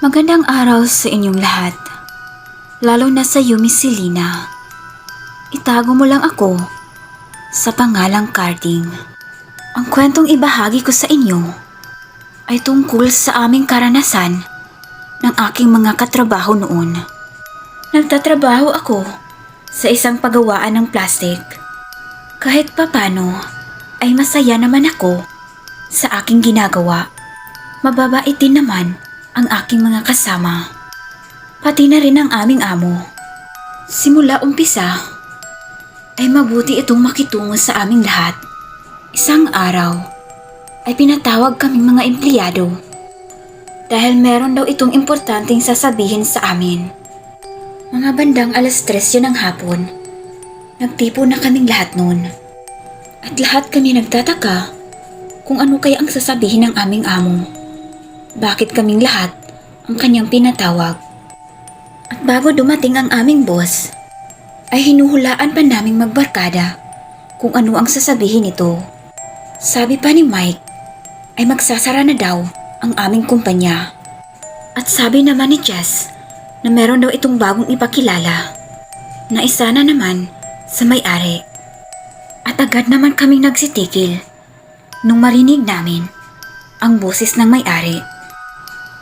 Magandang araw sa inyong lahat, lalo na sa iyo, Miss Selena. Itago mo lang ako sa pangalang Carding. Ang kwentong ibahagi ko sa inyo ay tungkol sa aming karanasan ng aking mga katrabaho noon. Nagtatrabaho ako sa isang paggawaan ng plastic. Kahit papano ay masaya naman ako sa aking ginagawa. Mababait din naman ang aking mga kasama, pati na rin ang aming amo. Simula umpisa ay mabuti itong makitungo sa aming lahat. Isang araw ay pinatawag kaming mga empleyado dahil meron daw itong importanteng sasabihin sa amin. Mga bandang 3:00 yun ng hapon, nagtipo na kaming lahat noon. At lahat kami nagtataka kung ano kaya ang sasabihin ng aming amo. Bakit kaming lahat ang kanyang pinatawag? At bago dumating ang aming boss, ay hinuhulaan pa naming magbarkada kung ano ang sasabihin nito. Sabi pa ni Mike ay magsasara na daw ang aming kumpanya. At sabi naman ni Jess na meron daw itong bagong ipakilala na isa na naman sa may-ari. At agad naman kaming nagsitikil nung marinig namin ang boses ng may-ari.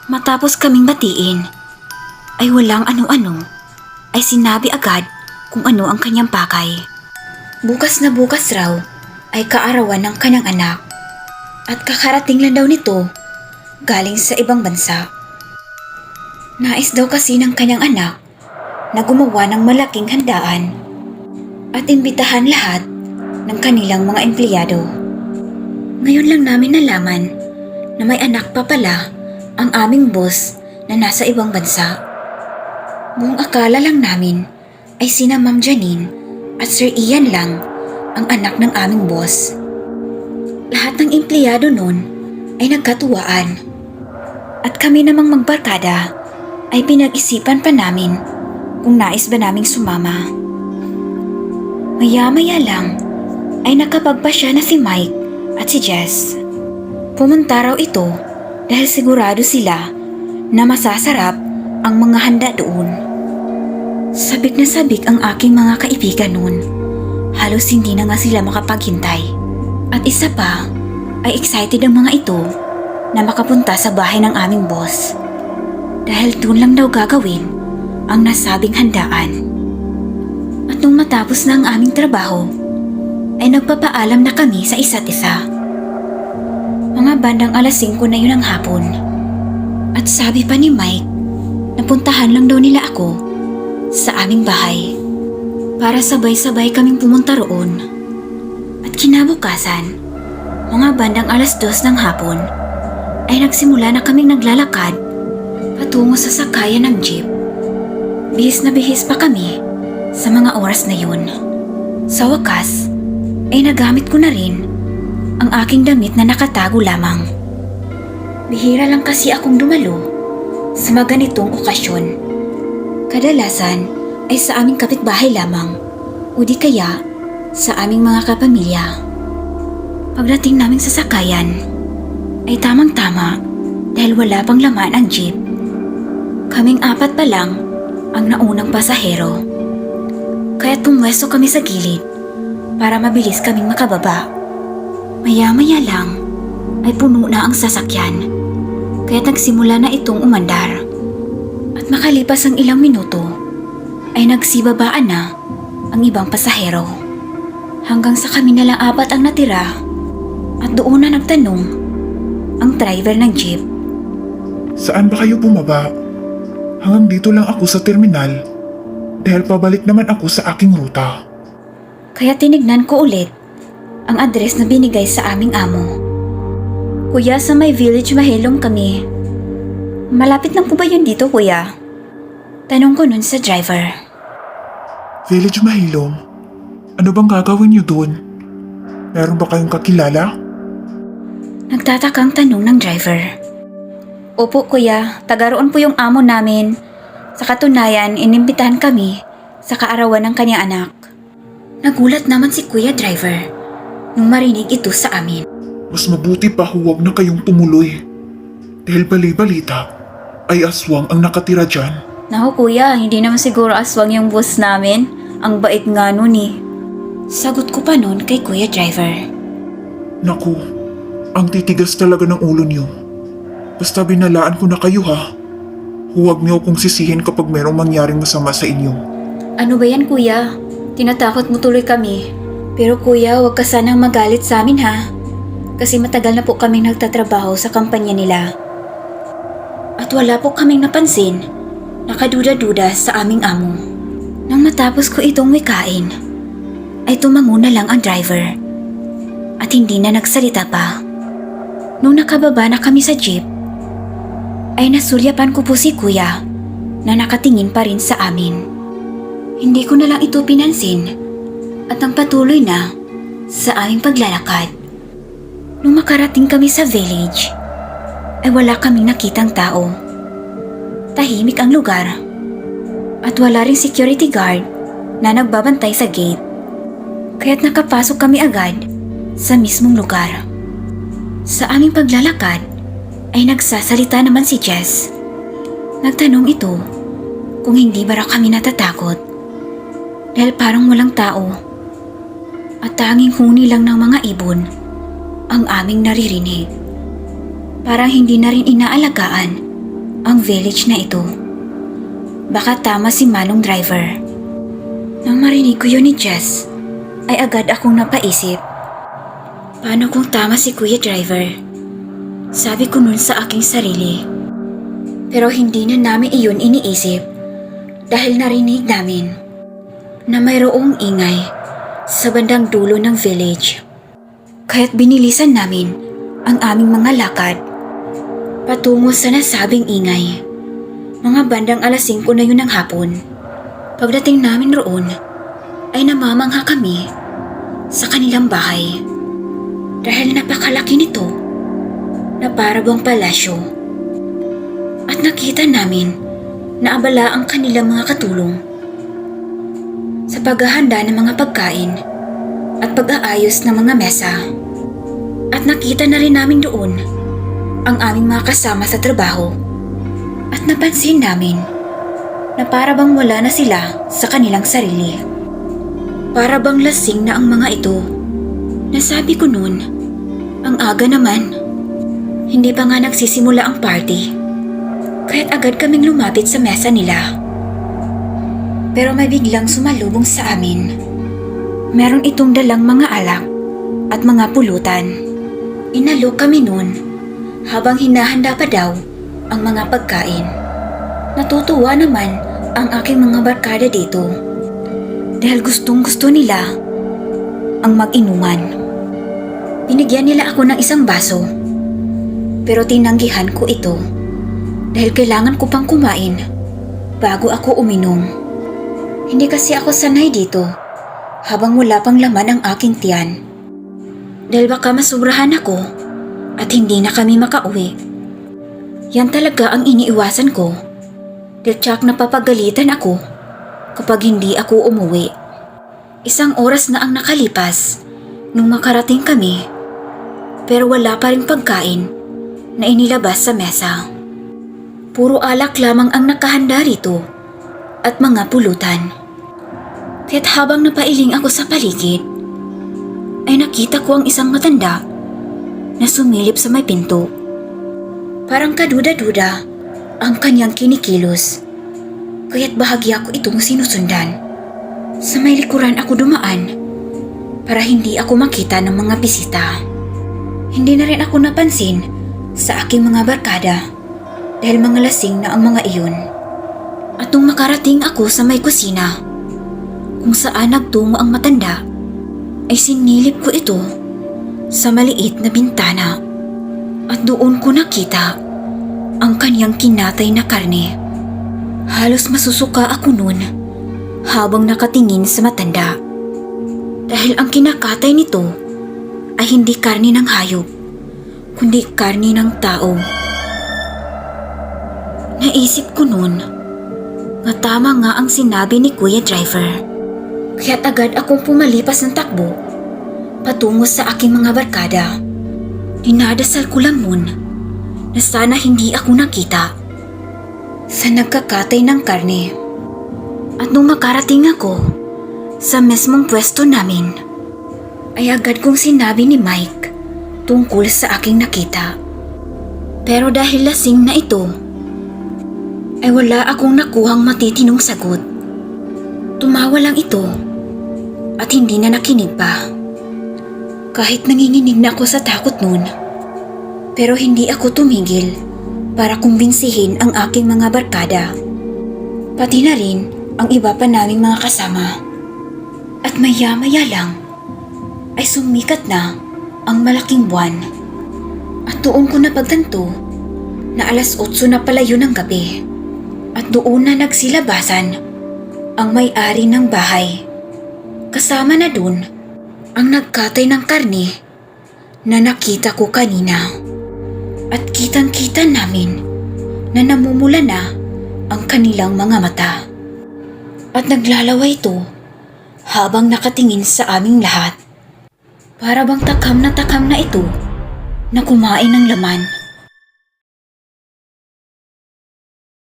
Matapos kaming batiin, ay walang ano-ano, ay sinabi agad kung ano ang kanyang pakay. Bukas na bukas raw ay kaarawan ng kanyang anak at kakarating lang daw nito galing sa ibang bansa. Nais daw kasi ng kanyang anak na gumawa ng malaking handaan at imbitahan lahat ng kanilang mga empleyado. Ngayon lang namin nalaman na may anak pa pala ang aming boss na nasa ibang bansa. Buong akala lang namin ay sina Ma'am Janine at Sir Ian lang ang anak ng aming boss. Lahat ng empleyado noon ay nagkatuwaan. At kami namang magbarkada ay pinag-isipan pa namin kung nais ba naming sumama. Maya-maya lang ay nakapagpasya na si Mike at si Jess. Pumunta raw ito dahil sigurado sila na masasarap ang mga handa doon. Sabik na sabik ang aking mga kaibigan noon. Halos hindi na nga sila makapaghintay. At isa pa ay excited ang mga ito na makapunta sa bahay ng aming boss. Dahil doon lang daw gagawin ang nasabing handaan. At nung matapos na ang aming trabaho, ay nagpapaalam na kami sa isa't isa. Mga bandang 5:00 na yun ng hapon. At sabi pa ni Mike, napuntahan lang daw nila ako sa aming bahay para sabay-sabay kaming pumunta roon. At kinabukasan, mga bandang 2:00 ng hapon, ay nagsimula na kaming naglalakad patungo sa sakayan ng jeep. Bihis na bihis pa kami sa mga oras na yun. Sa wakas, ay nagamit ko na rin ang aking damit na nakatago lamang. Bihira lang kasi akong dumalo sa mga ganitong okasyon. Kadalasan ay sa aming kapitbahay lamang o di kaya sa aming mga kapamilya. Pagdating namin sa sakayan ay tamang-tama dahil wala pang laman ang jeep. Kaming 4 pa lang ang naunang pasahero. Kaya't pumwesto kami sa gilid para mabilis kaming makababa. Maya-maya lang ay puno na ang sasakyan, kaya nagsimula na itong umandar. At makalipas ang ilang minuto, ay nagsibabaan na ang ibang pasahero. Hanggang sa kami na lang 4 ang natira at doon na nagtanong ang driver ng jeep. Saan ba kayo bumaba? Hanggang dito lang ako sa terminal dahil pabalik naman ako sa aking ruta. Kaya tinignan ko ulit ang address na binigay sa aming amo. Kuya, sa may Village Mahilom kami. Malapit lang po ba yun dito, kuya? Tanong ko nun sa driver. Village Mahilom? Ano bang gagawin niyo doon? Meron ba kayong kakilala? Nagtatakang tanong ng driver. Opo, kuya. Taga roon po yung amo namin. Sa katunayan, inimbitahan kami sa kaarawan ng kanyang anak. Nagulat naman si kuya driver nung marinig ito sa amin. Mas mabuti pa huwag na kayong tumuloy. Dahil bali-balita, ay aswang ang nakatira dyan. Naku kuya, hindi naman siguro aswang yung boss namin. Ang bait nga nun eh. Sagot ko pa nun kay Kuya Driver. Naku, ang titigas talaga ng ulo niyo. Basta binalaan ko na kayo ha. Huwag niyo akong sisihin kapag merong mangyaring masama sa inyo. Ano ba yan kuya? Tinatakot mo tuloy kami. Pero kuya, huwag ka sanang magalit sa amin ha. Kasi matagal na po kaming nagtatrabaho sa kampanya nila. At wala po kaming napansin, nakaduda-duda sa aming amo. Nang matapos ko itong wikain, ay tumango na lang ang driver. At hindi na nagsalita pa. Nung nakababa na kami sa jeep, ay nasulyapan ko po si kuya na nakatingin pa rin sa amin. Hindi ko na lang ito pinansin at ang patuloy na sa aming paglalakad. Nung makarating kami sa village, ay wala kaming nakitang tao. Tahimik ang lugar at wala ring security guard na nagbabantay sa gate. Kaya't nakapasok kami agad sa mismong lugar. Sa aming paglalakad ay nagsasalita naman si Jess. Nagtanong ito kung hindi ba raw kami natatakot dahil parang walang tao at tanging huni lang ng mga ibon ang aming naririnig. Parang hindi na rin inaalagaan ang village na ito. Baka tama si Manong Driver. Nang marinig ko yun ni Jess, ay agad akong napaisip. Paano kung tama si Kuya Driver? Sabi ko nun sa aking sarili. Pero hindi na namin iyon iniisip dahil narinig namin na mayroong ingay sa bandang dulo ng village. Kaya't binilisan namin ang aming mga lakad patungo sa nasabing ingay. Mga bandang 5:00 na yun ng hapon. Pagdating namin roon, ay namamangha kami sa kanilang bahay. Dahil napakalaki nito na para bang palasyo. At nakita namin na abala ang kanilang mga katulong sa paghahanda ng mga pagkain at pag-aayos ng mga mesa. At nakita na rin namin doon ang aming mga kasama sa trabaho. At napansin namin na para bang wala na sila sa kanilang sarili. Para bang lasing na ang mga ito. Nasabi ko noon, ang aga naman. Hindi pa nga nagsisimula ang party. Kaya't agad kaming lumapit sa mesa nila. Pero may biglang sumalubong sa amin. Meron itong dalang mga alak at mga pulutan. Inalok kami noon habang hinahanda pa daw ang mga pagkain. Natutuwa naman ang aking mga barkada dito dahil gustong-gusto nila ang mag-inuman. Binigyan nila ako ng isang baso pero tinanggihan ko ito dahil kailangan ko pang kumain bago ako uminom. Hindi kasi ako sanay dito habang wala pang laman ang aking tiyan dahil baka masobrahan ako at hindi na kami makauwi. Yan talaga ang iniiwasan ko dahil tsak napapagalitan ako kapag hindi ako umuwi. 1 oras na ang nakalipas nung makarating kami pero wala pa rin pagkain na inilabas sa mesa. Puro alak lamang ang nakahanda rito at mga pulutan. Kaya't habang napailing ako sa paligid ay nakita ko ang isang matanda na sumilip sa may pinto. Parang kaduda-duda ang kanyang kinikilos, kaya't bahagya ko itong sinusundan. Sa may likuran ako dumaan para hindi ako makita ng mga bisita. Hindi na rin ako napansin sa aking mga barkada dahil mga lasing na ang mga iyon. At nung makarating ako sa may kusina kung saan nagtungo ang matanda, ay sinilip ko ito sa maliit na bintana at doon ko nakita ang kanyang kinatay na karne. Halos masusuka ako noon habang nakatingin sa matanda dahil ang kinakatay nito ay hindi karne ng hayop kundi karne ng tao. Naisip ko noon na tama nga ang sinabi ni Kuya Driver. Kaya't agad akong pumalipas ng takbo patungo sa aking mga barkada. Dinadasal ko lang noon na sana hindi ako nakita sa nagkakatay ng karne. At nung makarating ako sa mismong pwesto namin, ay agad kong sinabi ni Mike tungkol sa aking nakita. Pero dahil lasing na ito, ay wala akong nakuhang matitinong sagot. Tumawa lang ito at hindi na nakinig pa. Kahit nanginginig na ako sa takot noon, pero hindi ako tumigil para kumbinsihin ang aking mga barkada, pati na rin ang iba pa naming mga kasama. At maya-maya lang ay sumikat na ang malaking buwan. At doon ko napagtanto na 8:00 na pala yun ng gabi. At doon na nagsilabasan ang may-ari ng bahay. Kasama na doon ang nagkatay ng karne na nakita ko kanina. At kitang-kita namin na namumula na ang kanilang mga mata. At naglalaway ito habang nakatingin sa aming lahat. Para bang takam na ito na kumain ng laman